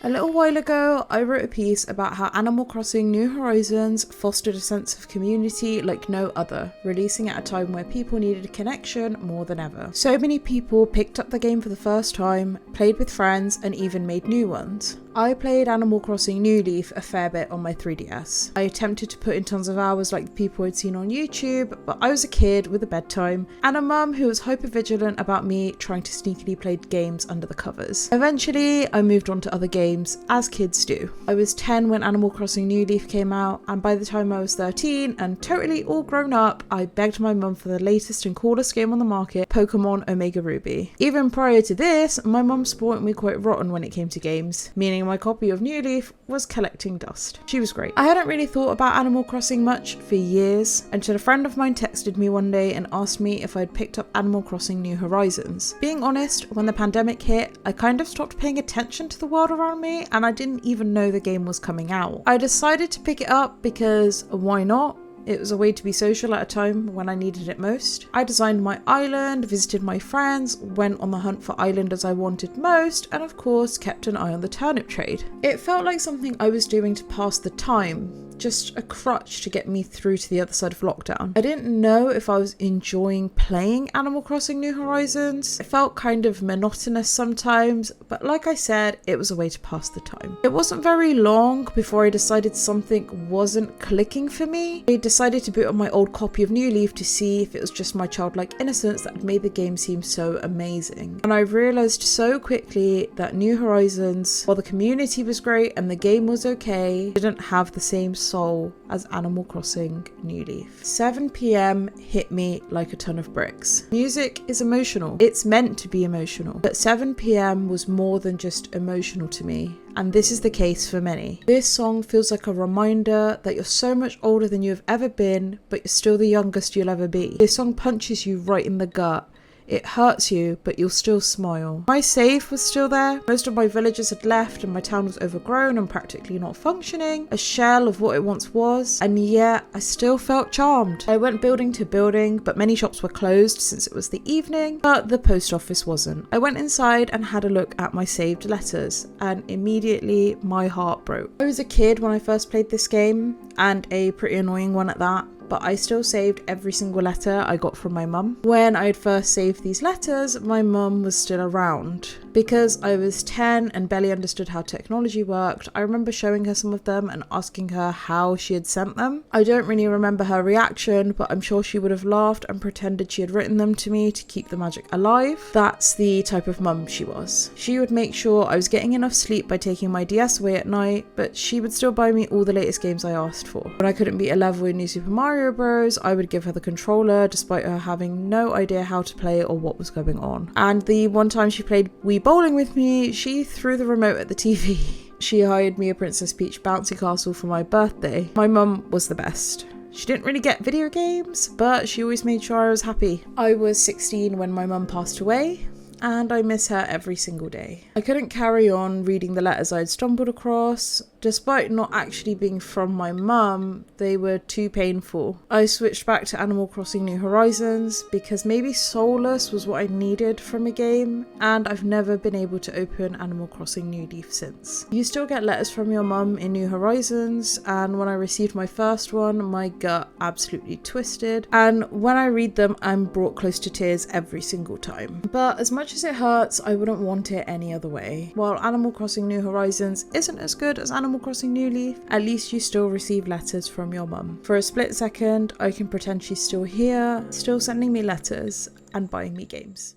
A little while ago, I wrote a piece about how Animal Crossing New Horizons fostered a sense of community like no other, releasing at a time where people needed a connection more than ever. So many people picked up the game for the first time, played with friends, and even made new ones. I played Animal Crossing New Leaf a fair bit on my 3DS. I attempted to put in tons of hours like the people I'd seen on YouTube, but I was a kid with a bedtime and a mum who was hyper-vigilant about me trying to sneakily play games under the covers. Eventually, I moved on to other games, as kids do. I was 10 when Animal Crossing New Leaf came out, and by the time I was 13 and totally all grown up, I begged my mum for the latest and coolest game on the market, Pokemon Omega Ruby. Even prior to this, my mum spoiled me quite rotten when it came to games, meaning my copy of New Leaf was collecting dust. She was great. I hadn't really thought about Animal Crossing much for years until a friend of mine texted me one day and asked me if I'd picked up Animal Crossing New Horizons. Being honest, when the pandemic hit, I kind of stopped paying attention to the world around me and I didn't even know the game was coming out. I decided to pick it up because why not? It was a way to be social at a time when I needed it most. I designed my island, visited my friends, went on the hunt for islanders I wanted most, and of course kept an eye on the turnip trade. It felt like something I was doing to pass the time, just a crutch to get me through to the other side of lockdown. I didn't know if I was enjoying playing Animal Crossing New Horizons. It felt kind of monotonous sometimes, but like I said, it was a way to pass the time. It wasn't very long before I decided something wasn't clicking for me. I decided to boot up my old copy of New Leaf to see if it was just my childlike innocence that had made the game seem so amazing. And I realised so quickly that New Horizons, while the community was great and the game was okay, didn't have the same soul as Animal Crossing New Leaf. 7 PM hit me like a ton of bricks. Music is emotional. It's meant to be emotional. But 7 PM was more than just emotional to me. And this is the case for many. This song feels like a reminder that you're so much older than you've ever been, but you're still the youngest you'll ever be. This song punches you right in the gut. It hurts you, but you'll still smile. My save was still there. Most of my villagers had left and my town was overgrown and practically not functioning, a shell of what it once was, and yet I still felt charmed. I went building to building, but many shops were closed since it was the evening, but the post office wasn't. I went inside and had a look at my saved letters, and immediately my heart broke. I was a kid when I first played this game, and a pretty annoying one at that, but I still saved every single letter I got from my mum. When I had first saved these letters, my mum was still around. Because I was 10 and barely understood how technology worked, I remember showing her some of them and asking her how she had sent them. I don't really remember her reaction, but I'm sure she would have laughed and pretended she had written them to me to keep the magic alive. That's the type of mum she was. She would make sure I was getting enough sleep by taking my DS away at night, but she would still buy me all the latest games I asked for. When I couldn't beat a level in New Super Mario Bros, I would give her the controller despite her having no idea how to play or what was going on. And the one time she played Wii Bowling with me, she threw the remote at the TV. She hired me a Princess Peach bouncy castle for my birthday. My mum was the best. She didn't really get video games, but she always made sure I was happy. I was 16 when my mum passed away, and I miss her every single day. I couldn't carry on reading the letters I'd stumbled across. Despite not actually being from my mum, they were too painful. I switched back to Animal Crossing New Horizons because maybe solace was what I needed from a game, and I've never been able to open Animal Crossing New Leaf since. You still get letters from your mum in New Horizons, and when I received my first one, my gut absolutely twisted, and when I read them, I'm brought close to tears every single time. But as much as it hurts, I wouldn't want it any other way. While Animal Crossing New Horizons isn't as good as Animal Crossing New Leaf, at least you still receive letters from your mum. For a split second, I can pretend she's still here, still sending me letters and buying me games.